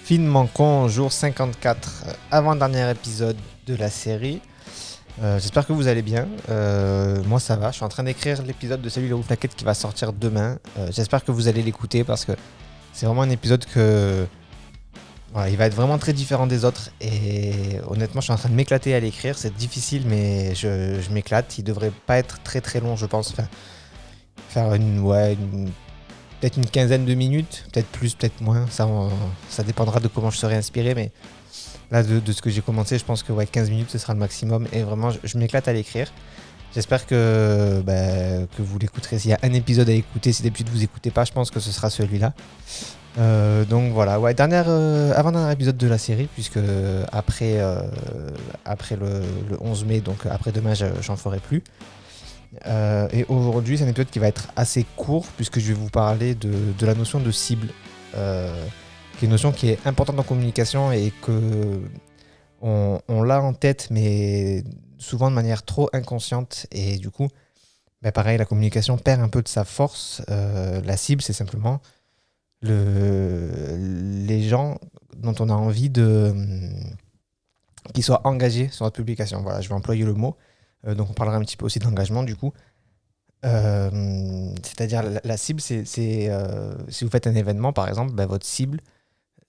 Finement con, jour 54, avant-dernier épisode de la série. J'espère que vous allez bien. Moi ça va, je suis en train d'écrire l'épisode de Salut les Rouflaquettes qui va sortir demain. J'espère que vous allez l'écouter parce que c'est vraiment un épisode que... Voilà, il va être vraiment très différent des autres et honnêtement je suis en train de m'éclater à l'écrire. C'est difficile mais je m'éclate. Il devrait pas être très très long je pense. Enfin, faire peut-être une quinzaine de minutes, peut-être plus, peut-être moins. Ça dépendra de comment je serai inspiré, mais là, de ce que j'ai commencé, je pense que 15 minutes, ce sera le maximum. Et vraiment, je m'éclate à l'écrire. J'espère que vous l'écouterez. S'il y a un épisode à écouter, si d'habitude vous n'écoutez pas, je pense que ce sera celui-là. Donc voilà, avant-dernier épisode de la série, puisque après le 11 mai, donc après demain, j'en ferai plus. Et aujourd'hui, c'est un épisode qui va être assez court puisque je vais vous parler de la notion de cible, qui est une notion qui est importante en communication et que on l'a en tête, mais souvent de manière trop inconsciente. Et du coup, pareil, la communication perd un peu de sa force. La cible, c'est simplement les gens dont on a envie qu'ils soient engagés sur notre publication. Voilà, je vais employer le mot. Donc on parlera un petit peu aussi d'engagement du coup. C'est-à-dire la cible, c'est si vous faites un événement par exemple, votre cible,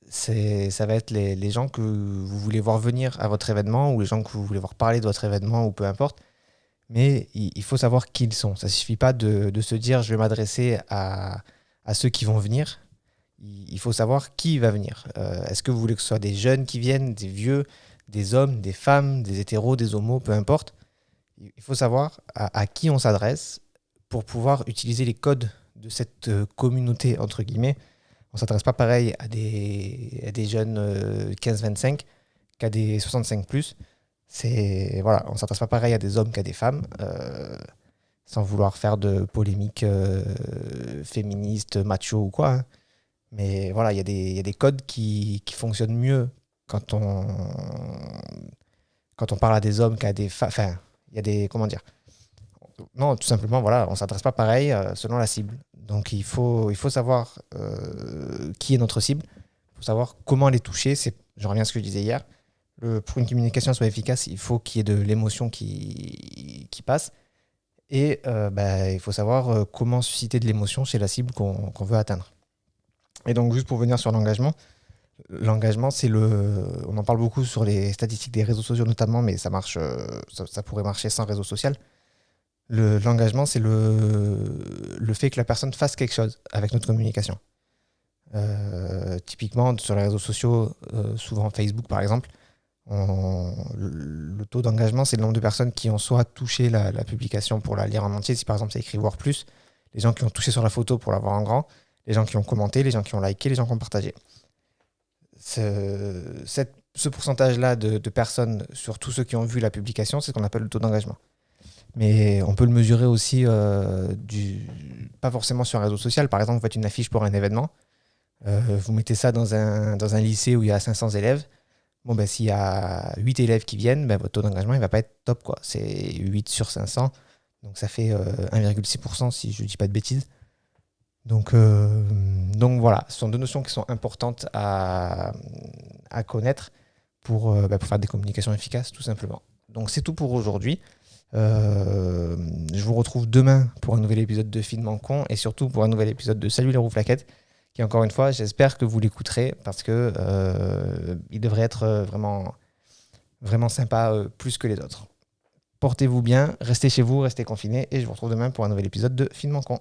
ça va être les gens que vous voulez voir venir à votre événement ou les gens que vous voulez voir parler de votre événement ou peu importe. Mais il faut savoir qui ils sont. Ça ne suffit pas de se dire je vais m'adresser à ceux qui vont venir. Il faut savoir qui va venir. Est-ce que vous voulez que ce soit des jeunes qui viennent, des vieux, des hommes, des femmes, des hétéros, des homos, peu importe. Il faut savoir à qui on s'adresse pour pouvoir utiliser les codes de cette communauté, entre guillemets. On ne s'adresse pas pareil à des jeunes 15-25 qu'à des 65+. On ne s'adresse pas pareil à des hommes qu'à des femmes, sans vouloir faire de polémiques féministes, macho ou quoi. Hein. Mais voilà, il y a des codes qui fonctionnent mieux quand on parle à des hommes qu'à des femmes. Enfin, il y a des... Comment dire ? Non, tout simplement, voilà, on ne s'adresse pas pareil selon la cible. Donc, il faut savoir qui est notre cible. Il faut savoir comment les toucher. Je reviens à ce que je disais hier. Pour une communication soit efficace, il faut qu'il y ait de l'émotion qui passe. Et il faut savoir comment susciter de l'émotion chez la cible qu'on veut atteindre. Et donc, juste pour venir sur l'engagement, on en parle beaucoup sur les statistiques des réseaux sociaux notamment, mais ça marche, ça pourrait marcher sans réseau social. L'engagement, c'est le fait que la personne fasse quelque chose avec notre communication. Typiquement, sur les réseaux sociaux, souvent Facebook par exemple, le taux d'engagement, c'est le nombre de personnes qui ont soit touché la publication pour la lire en entier, si par exemple c'est écrit voir plus, les gens qui ont touché sur la photo pour la voir en grand, les gens qui ont commenté, les gens qui ont liké, les gens qui ont partagé. Ce pourcentage-là de personnes sur tous ceux qui ont vu la publication, c'est ce qu'on appelle le taux d'engagement. Mais on peut le mesurer aussi, pas forcément sur un réseau social. Par exemple, vous faites une affiche pour un événement, vous mettez ça dans un lycée où il y a 500 élèves. S'il y a 8 élèves qui viennent, votre taux d'engagement il ne va pas être top, quoi. C'est 8 sur 500, donc ça fait 1,6% si je ne dis pas de bêtises. Donc voilà, ce sont deux notions qui sont importantes à connaître pour faire des communications efficaces, tout simplement. Donc c'est tout pour aujourd'hui. Je vous retrouve demain pour un nouvel épisode de Finement con et surtout pour un nouvel épisode de Salut les Rouflaquettes qui, encore une fois, j'espère que vous l'écouterez parce que il devrait être vraiment, vraiment sympa plus que les autres. Portez-vous bien, restez chez vous, restez confinés et je vous retrouve demain pour un nouvel épisode de Finement con.